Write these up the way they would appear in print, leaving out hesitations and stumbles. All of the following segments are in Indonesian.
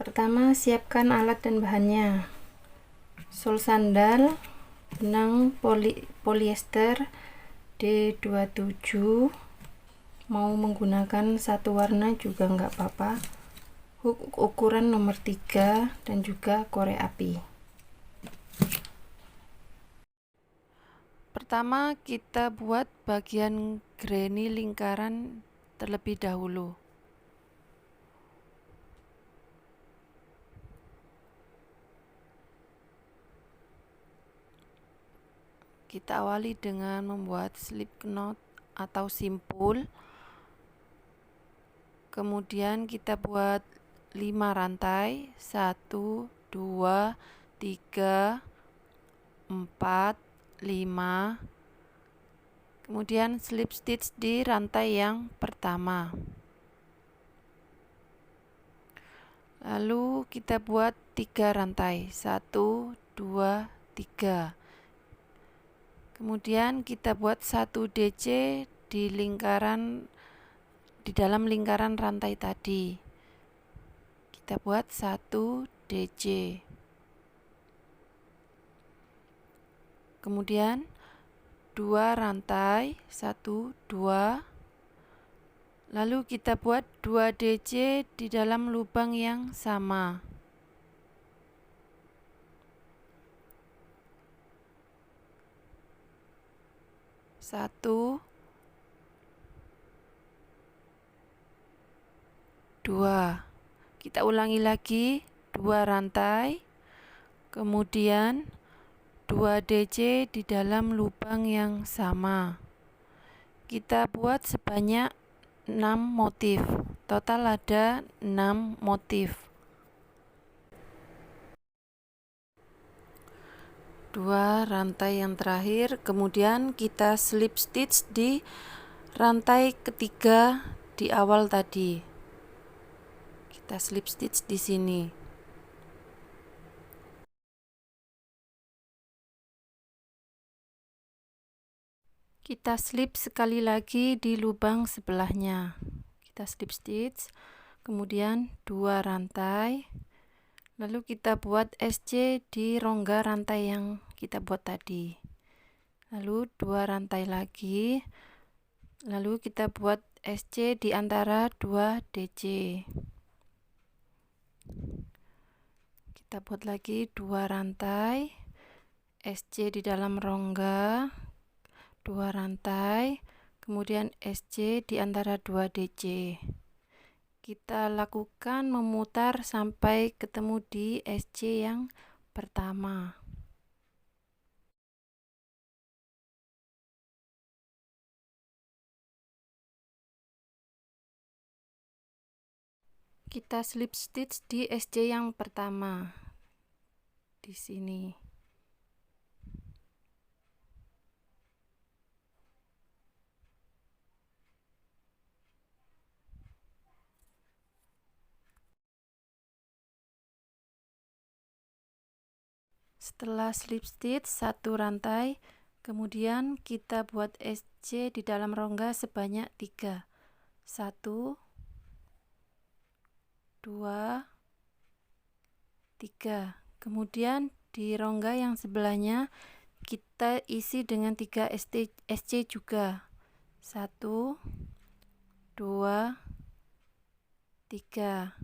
Pertama, siapkan alat dan bahannya. Sol sandal, benang polyester D27, mau menggunakan satu warna juga nggak apa-apa, hook ukuran nomor 3, dan juga korek api. Pertama, kita buat bagian granny lingkaran terlebih dahulu. Kita awali dengan membuat slip knot atau simpul. Kemudian kita buat 5 rantai, 1, 2, 3, 4, 5. Kemudian slip stitch di rantai yang pertama. Lalu kita buat 3 rantai, 1, 2, 3. Kemudian kita buat 1 DC di dalam lingkaran rantai tadi. Kita buat 1 DC. Kemudian 2 rantai, 1, 2. Lalu kita buat 2 DC di dalam lubang yang sama. Satu, 2. Kita ulangi lagi 2 rantai, kemudian 2 DC di dalam lubang yang sama. Kita buat sebanyak 6 motif. Total ada 6 motif. 2 rantai yang terakhir, kemudian kita slip stitch di rantai ketiga di awal tadi. Kita slip stitch di sini. Kita slip sekali lagi di lubang sebelahnya. Kita slip stitch, kemudian 2 rantai. Lalu kita buat SC di rongga rantai yang kita buat tadi. Lalu 2 rantai lagi. Lalu kita buat SC di antara 2 DC. Kita buat lagi 2 rantai. SC di dalam rongga, 2 rantai. Kemudian SC di antara 2 DC. Kita lakukan memutar sampai ketemu di SC yang pertama. Kita slip stitch di SC yang pertama di sini. Setelah slip stitch 1 rantai, kemudian kita buat SC di dalam rongga sebanyak 3. 1, 2, 3. Kemudian di rongga yang sebelahnya kita isi dengan 3 SC juga. 1, 2, 3.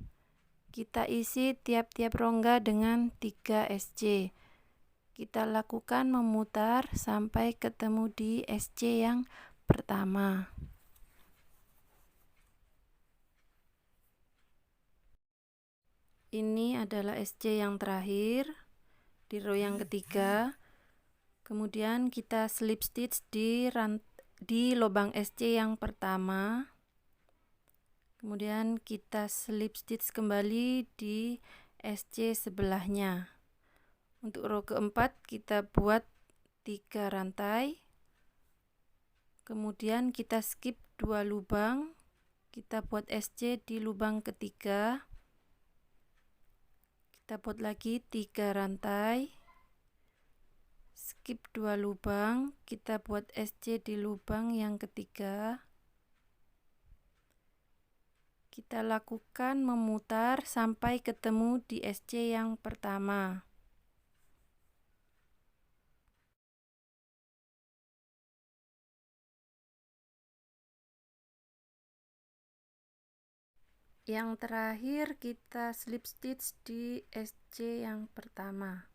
Kita isi tiap-tiap rongga dengan 3 SC. Kita lakukan memutar sampai ketemu di SC yang pertama. Ini adalah SC yang terakhir di row yang ketiga. Kemudian kita slip stitch di lubang SC yang pertama. Kemudian kita slip stitch kembali di SC sebelahnya. Untuk row keempat kita buat 3 rantai. Kemudian kita skip 2 lubang. Kita buat SC di lubang ketiga. Kita buat lagi 3 rantai. Skip 2 lubang. Kita buat SC di lubang yang ketiga. Kita lakukan memutar sampai ketemu di SC yang pertama. Yang terakhir kita slip stitch di SC yang pertama.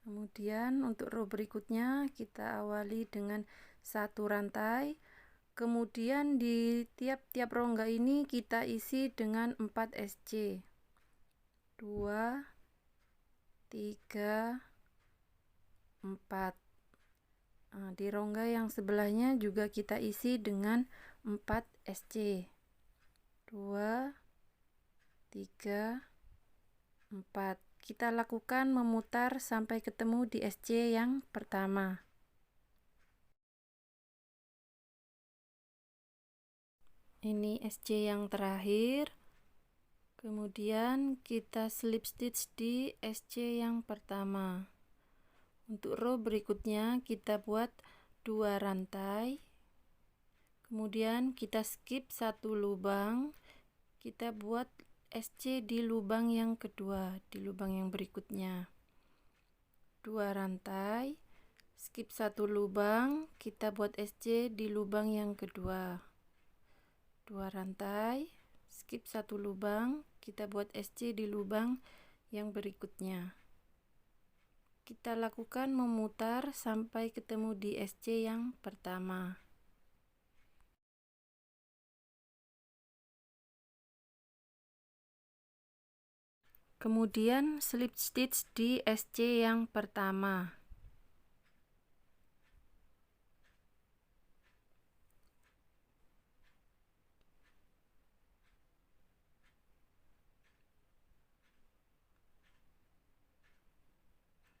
Kemudian untuk row berikutnya kita awali dengan 1 rantai. Kemudian di tiap-tiap rongga ini kita isi dengan 4 SC. 2, 3, 4. Nah, di rongga yang sebelahnya juga kita isi dengan 4 SC. 2, 3, 4. Kita lakukan memutar sampai ketemu di SC yang pertama. Ini SC yang terakhir. Kemudian kita slip stitch di SC yang pertama. Untuk row berikutnya kita buat 2 rantai. Kemudian kita skip 1 lubang. Kita buat SC di lubang yang kedua, di lubang yang berikutnya. 2 rantai, skip 1 lubang, kita buat SC di lubang yang kedua. 2 rantai, skip 1 lubang, kita buat SC di lubang yang berikutnya. Kita lakukan memutar sampai ketemu di SC yang pertama. Kemudian slip stitch di SC yang pertama.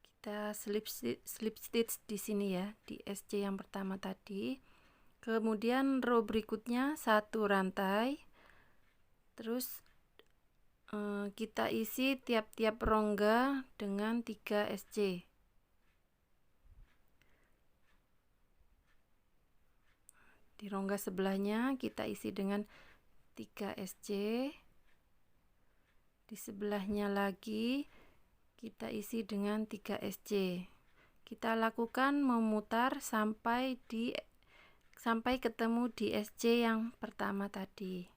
Kita slip stitch di sini ya, di SC yang pertama tadi. Kemudian row berikutnya 1 rantai. Terus kita isi tiap-tiap rongga dengan 3 SC. Di rongga sebelahnya kita isi dengan 3 SC. Di sebelahnya lagi kita isi dengan 3 SC. Kita lakukan memutar sampai ketemu di SC yang pertama tadi.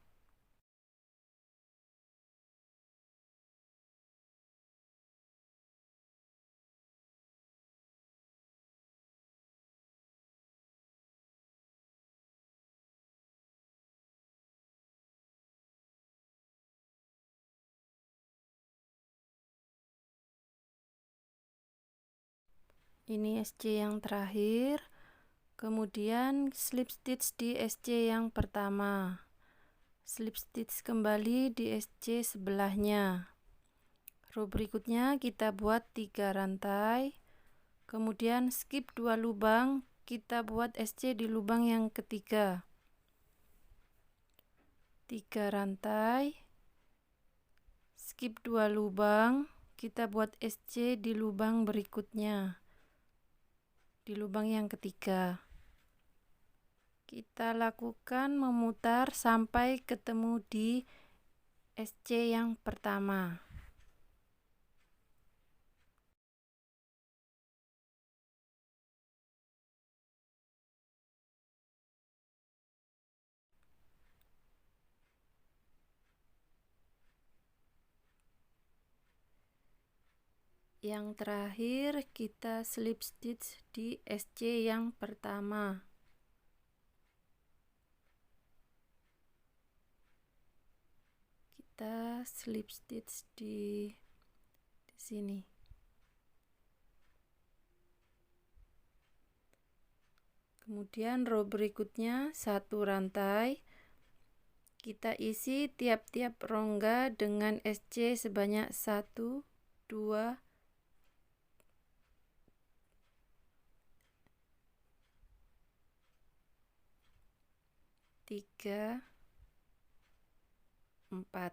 Ini SC yang terakhir. Kemudian slip stitch di SC yang pertama. Slip stitch kembali di SC sebelahnya. Row berikutnya kita buat 3 rantai. Kemudian skip 2 lubang, kita buat SC di lubang yang ketiga. 3 rantai. Skip 2 lubang, kita buat SC di lubang berikutnya. Di lubang yang ketiga. Kita lakukan memutar sampai ketemu di SC yang pertama. Yang terakhir kita slip stitch di SC yang pertama. Kita slip stitch di sini. Kemudian row berikutnya 1 rantai. Kita isi tiap-tiap rongga dengan SC sebanyak 1, 2, 3, 4.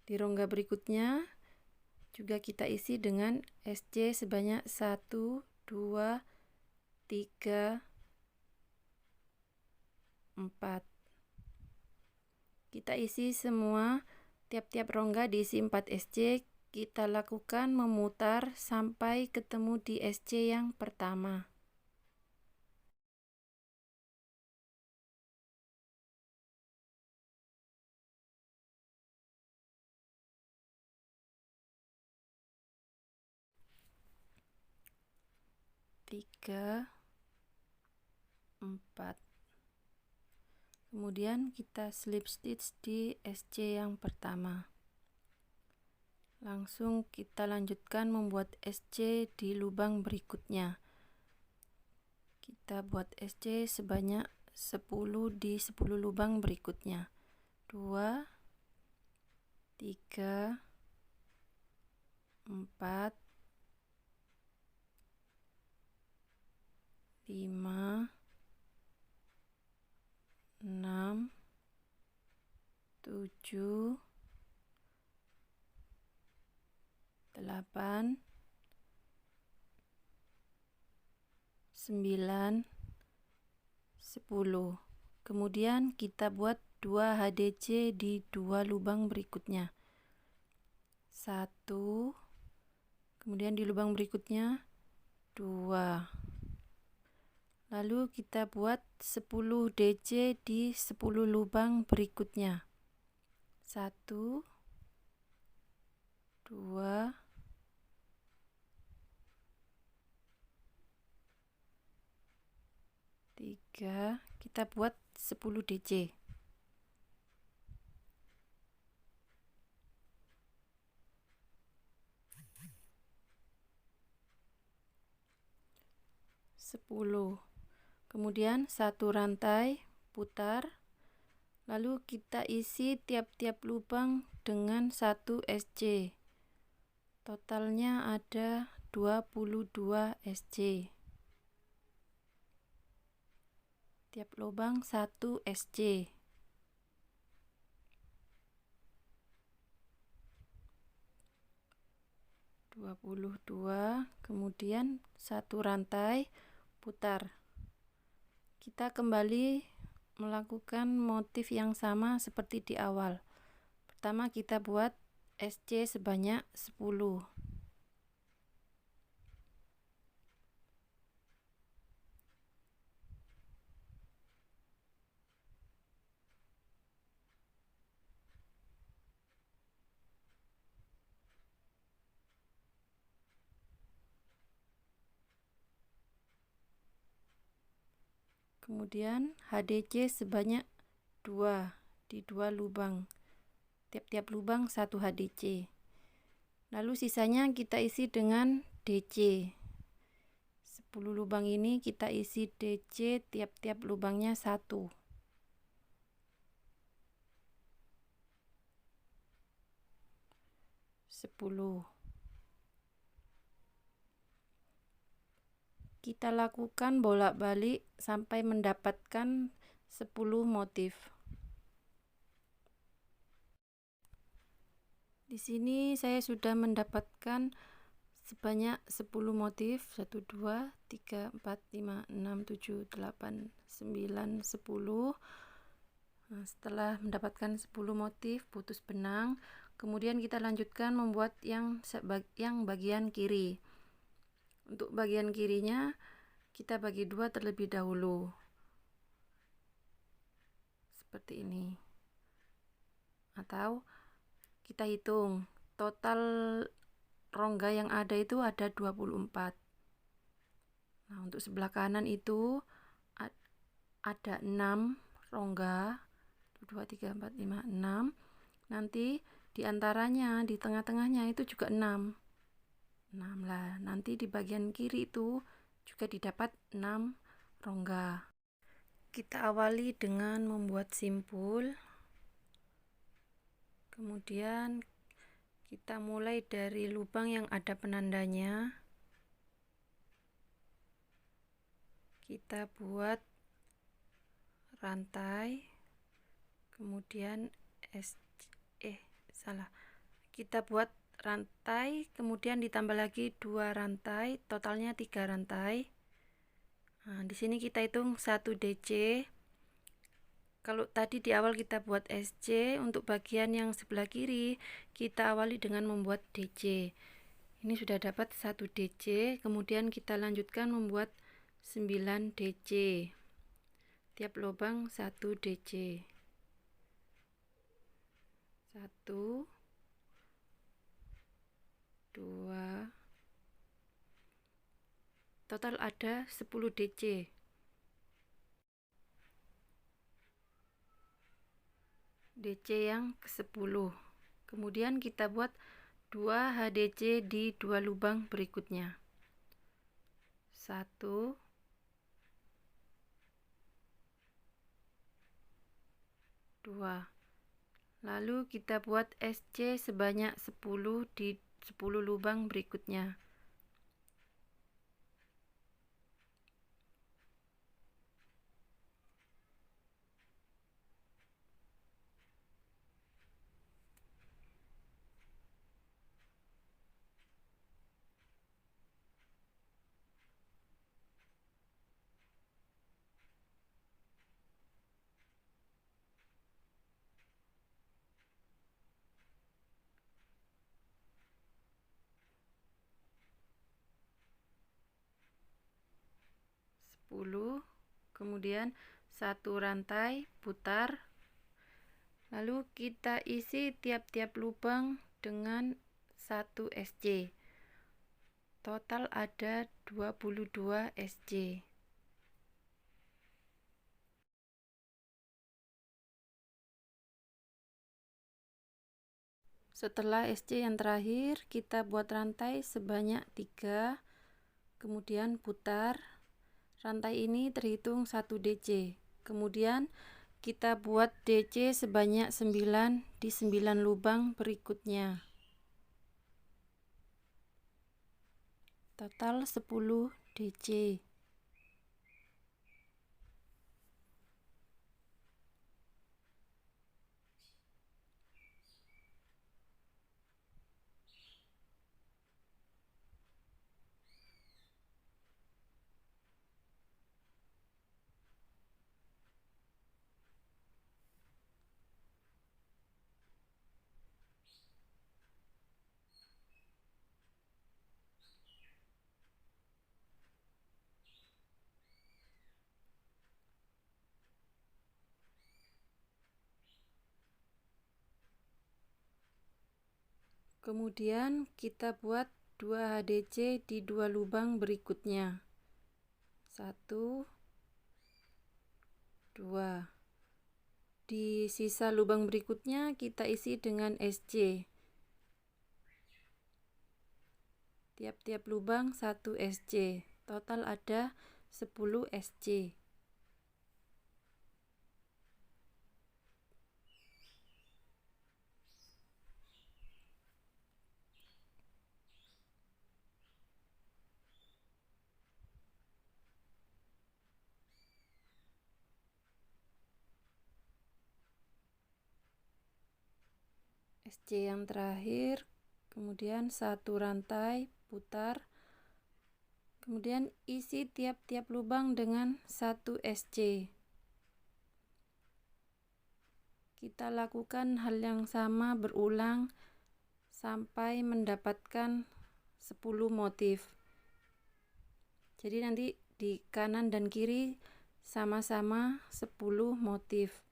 Di rongga berikutnya juga kita isi dengan SC sebanyak 1, 2, 3, 4. Kita isi semua, tiap-tiap rongga diisi 4 SC. Kita lakukan memutar sampai ketemu di SC yang pertama. Tiga, 4. Kemudian kita slip stitch di SC yang pertama. Langsung kita lanjutkan membuat SC di lubang berikutnya. Kita buat SC sebanyak 10 di 10 lubang berikutnya. 2, 3, 4, 5, 6, 7, 8, 9, 10. Kemudian kita buat 2 HDC di 2 lubang berikutnya. 1, kemudian di lubang berikutnya 2. Lalu kita buat 10 DC di 10 lubang berikutnya. 1, 2, 3. Kita buat 10 DC. Kemudian satu rantai putar, lalu kita isi tiap-tiap lubang dengan 1 SC. Totalnya ada 22 SC. Tiap lubang 1 SC. Kemudian satu rantai putar. Kita kembali melakukan motif yang sama seperti di awal. Pertama kita buat SC sebanyak 10. Kemudian HDC sebanyak 2 di 2 lubang. Tiap-tiap lubang 1 HDC. Lalu sisanya kita isi dengan DC. 10 lubang ini kita isi DC, tiap-tiap lubangnya 1. Kita lakukan bolak-balik sampai mendapatkan 10 motif. Di sini saya sudah mendapatkan sebanyak 10 motif. 1, 2, 3, 4, 5, 6, 7, 8, 9, 10. Nah, setelah mendapatkan 10 motif, putus benang. Kemudian kita lanjutkan membuat yang bagian kiri. Untuk bagian kirinya kita bagi 2 terlebih dahulu. Seperti ini. Atau kita hitung total rongga yang ada itu ada 24. Nah, untuk sebelah kanan itu ada 6 rongga. 2, 3, 4, 5, 6. Nanti diantaranya di tengah-tengahnya itu juga 6. 6 lah. Nanti di bagian kiri itu juga didapat 6 rongga. Kita awali dengan membuat simpul. Kemudian kita mulai dari lubang yang ada penandanya. Kita buat rantai. Kemudian kita buat rantai, kemudian ditambah lagi 2 rantai, totalnya 3 rantai. Nah, di sini kita hitung 1 DC. Kalau tadi di awal kita buat SC, untuk bagian yang sebelah kiri kita awali dengan membuat DC. Ini sudah dapat 1 DC, kemudian kita lanjutkan membuat 9 DC. Tiap lubang 1 DC. 1 2, total ada 10 DC. DC yang ke-10. Kemudian kita buat 2 HDC di 2 lubang berikutnya. 1 2. Lalu kita buat SC sebanyak 10 di 10 lubang berikutnya. 10, kemudian 1 rantai putar, lalu kita isi tiap-tiap lubang dengan 1 SC. Total ada 22 SC. Setelah SC yang terakhir, kita buat rantai sebanyak 3, kemudian putar. Rantai ini terhitung 1 DC. Kemudian kita buat DC sebanyak 9 di 9 lubang berikutnya. Total 10 DC. Kemudian kita buat 2 HDC di 2 lubang berikutnya. 1 2. Di sisa lubang berikutnya kita isi dengan SC. Tiap-tiap lubang 1 SC. Total ada 10 SC. SC yang terakhir, kemudian 1 rantai putar, kemudian isi tiap-tiap lubang dengan 1 SC. Kita lakukan hal yang sama berulang sampai mendapatkan 10 motif. Jadi nanti di kanan dan kiri sama-sama 10 motif.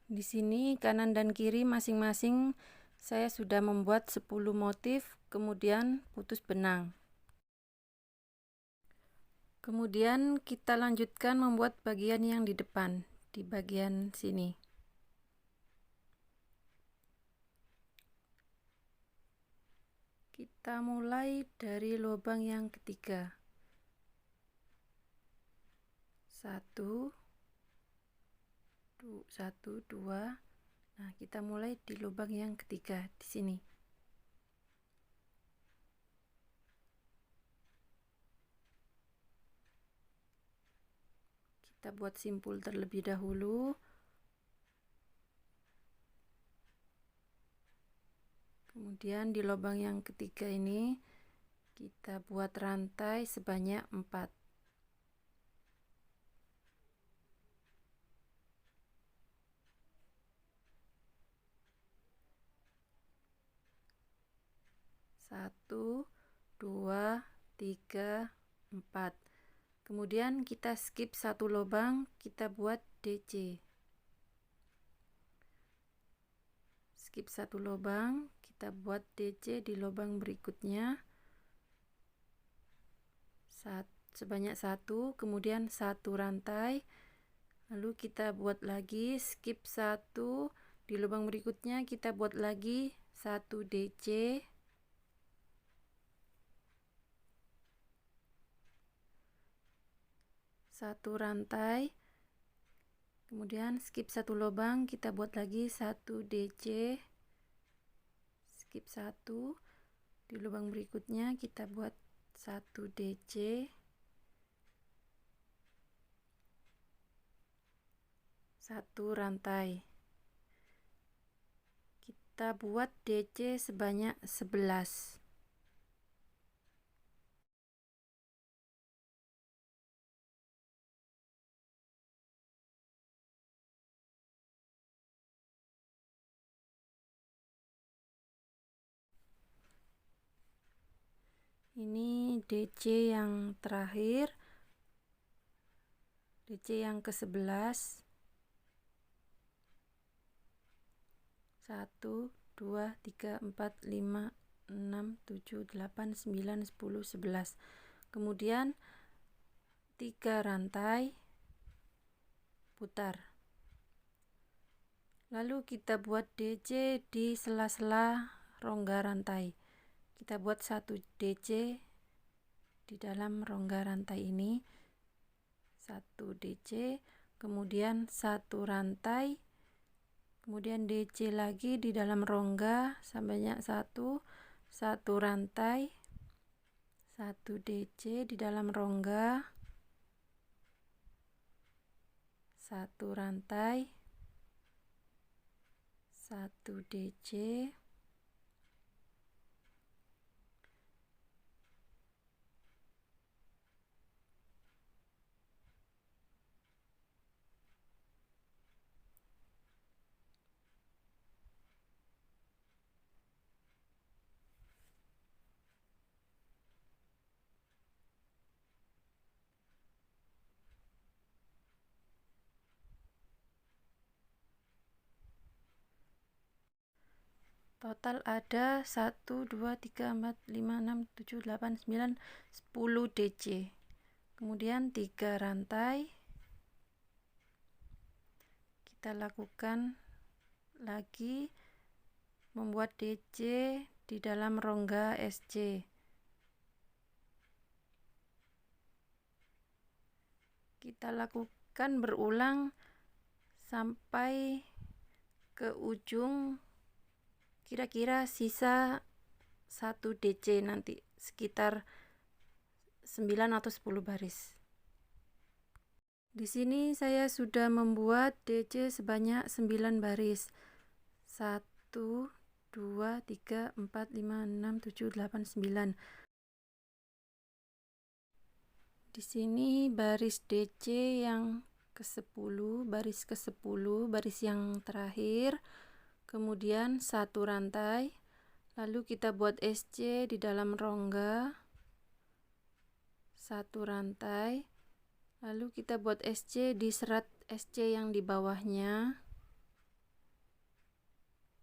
Di sini kanan dan kiri masing-masing saya sudah membuat 10 motif, kemudian putus benang. Kemudian kita lanjutkan membuat bagian yang di depan, di bagian sini. Kita mulai dari lubang yang ketiga. 1 1 2. Nah, kita mulai di lubang yang ketiga di sini. Kita buat simpul terlebih dahulu. Kemudian di lubang yang ketiga ini kita buat rantai sebanyak 4. 1, 2, 3, 4. Kemudian kita skip satu lubang, kita buat DC. Skip satu lubang, kita buat DC di lubang berikutnya. Sebanyak 1, kemudian 1 rantai. Lalu kita buat lagi, skip 1, di lubang berikutnya kita buat lagi 1 DC. Satu rantai, kemudian skip satu lubang, kita buat lagi 1 DC, skip 1, di lubang berikutnya kita buat 1 DC, 1 rantai. Kita buat DC sebanyak 11. Ini DC yang terakhir, DC yang ke-11. 1, 2, 3, 4, 5, 6, 7, 8, 9, 10, 11. Kemudian 3 rantai, putar. Lalu kita buat DC di sela-sela rongga rantai. Kita buat 1 DC di dalam rongga rantai ini, 1 DC, kemudian 1 rantai, kemudian DC lagi di dalam rongga sebanyak 1 rantai, 1 DC di dalam rongga, 1 rantai, 1 DC, total ada 1, 2, 3, 4, 5, 6, 7, 8, 9, 10 DC. Kemudian 3 rantai. Kita lakukan lagi membuat DC di dalam rongga SC. Kita lakukan berulang sampai ke ujung, kira-kira sisa 1 DC nanti, sekitar 9 atau 10 baris. Di sini saya sudah membuat DC sebanyak 9 baris. 1, 2, 3, 4, 5, 6, 7, 8, 9. Di sini baris DC yang ke-10, baris ke-10, baris yang terakhir. Kemudian 1 rantai. Lalu kita buat SC di dalam rongga. 1 rantai. Lalu kita buat SC di serat SC yang di bawahnya.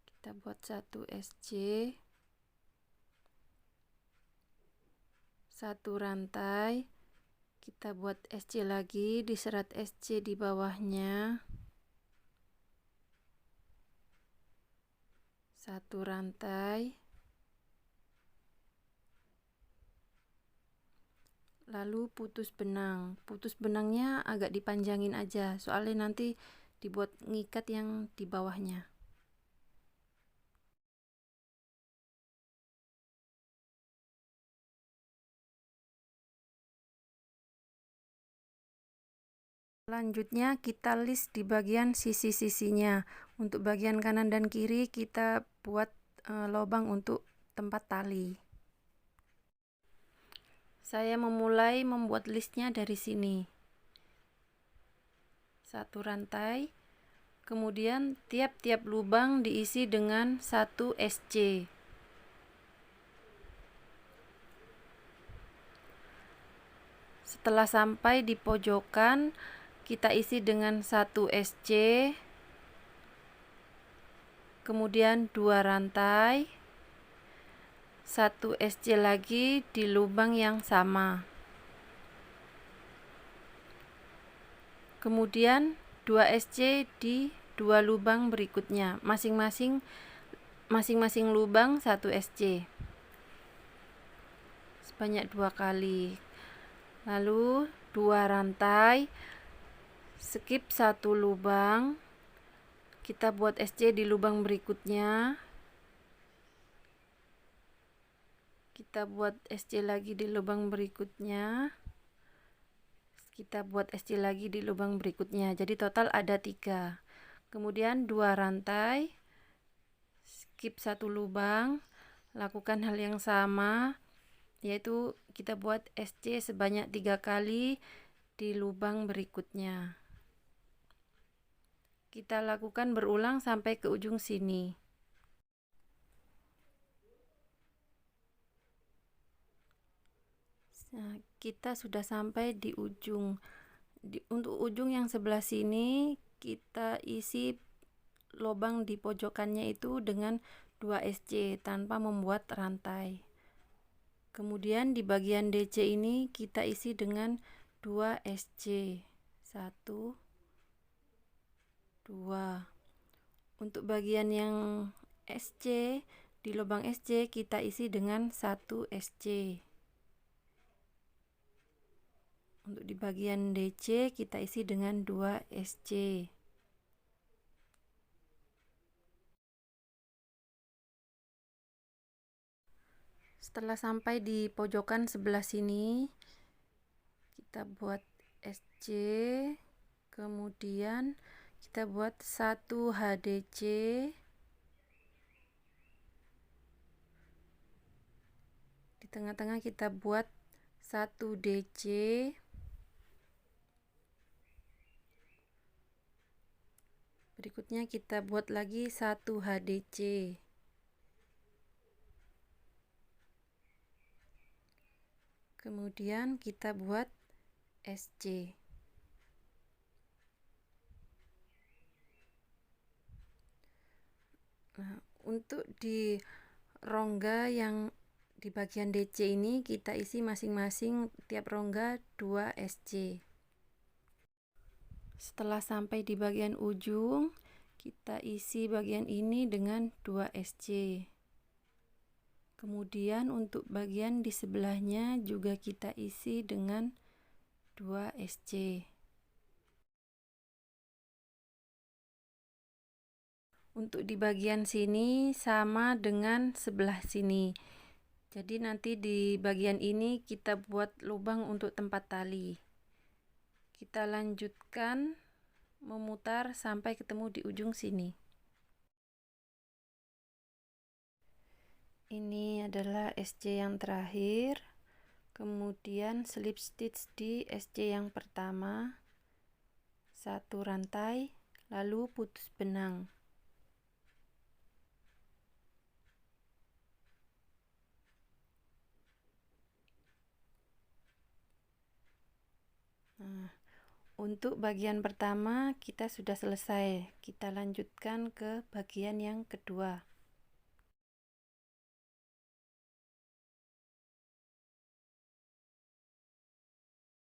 Kita buat 1 SC. 1 rantai. Kita buat SC lagi di serat SC di bawahnya. 1 rantai. Lalu putus benang. Putus benangnya agak dipanjangin aja, soalnya nanti dibuat ngikat yang di bawahnya. Selanjutnya kita list di bagian sisi-sisinya. Untuk bagian kanan dan kiri kita buat lubang untuk tempat tali. Saya memulai membuat listnya dari sini. 1 rantai. Kemudian tiap-tiap lubang diisi dengan 1 SC. Setelah sampai di pojokan, kita isi dengan 1 SC, kemudian 2 rantai, 1 SC lagi di lubang yang sama, kemudian 2 SC di 2 lubang berikutnya, masing-masing lubang 1 SC sebanyak 2 kali, lalu 2 rantai, skip 1 lubang, kita buat SC di lubang berikutnya, kita buat SC lagi di lubang berikutnya, kita buat SC lagi di lubang berikutnya, jadi total ada 3. Kemudian 2 rantai, skip 1 lubang, lakukan hal yang sama, yaitu kita buat SC sebanyak 3 kali di lubang berikutnya. Kita lakukan berulang sampai ke ujung sini. Nah, kita sudah sampai di ujung. Untuk ujung yang sebelah sini, kita isi lubang di pojokannya itu dengan 2 SC tanpa membuat rantai. Kemudian di bagian DC ini kita isi dengan 2 SC. 1, 2. Untuk bagian yang SC, di lubang SC kita isi dengan 1 SC. Untuk di bagian DC kita isi dengan 2 SC. Setelah sampai di pojokan sebelah sini, kita buat SC, kemudian kita buat 1 HDC, di tengah-tengah kita buat 1 DC, berikutnya kita buat lagi 1 HDC, kemudian kita buat SC. Nah, untuk di rongga yang di bagian DC ini kita isi masing-masing tiap rongga 2 SC. Setelah sampai di bagian ujung, kita isi bagian ini dengan 2 SC. Kemudian untuk bagian di sebelahnya juga kita isi dengan 2 SC. Untuk di bagian sini sama dengan sebelah sini. Jadi nanti di bagian ini kita buat lubang untuk tempat tali. Kita lanjutkan memutar sampai ketemu di ujung sini. Ini adalah SC yang terakhir. Kemudian slip stitch di SC yang pertama, 1 rantai, lalu putus benang. Nah, untuk bagian pertama kita sudah selesai. Kita lanjutkan ke bagian yang kedua.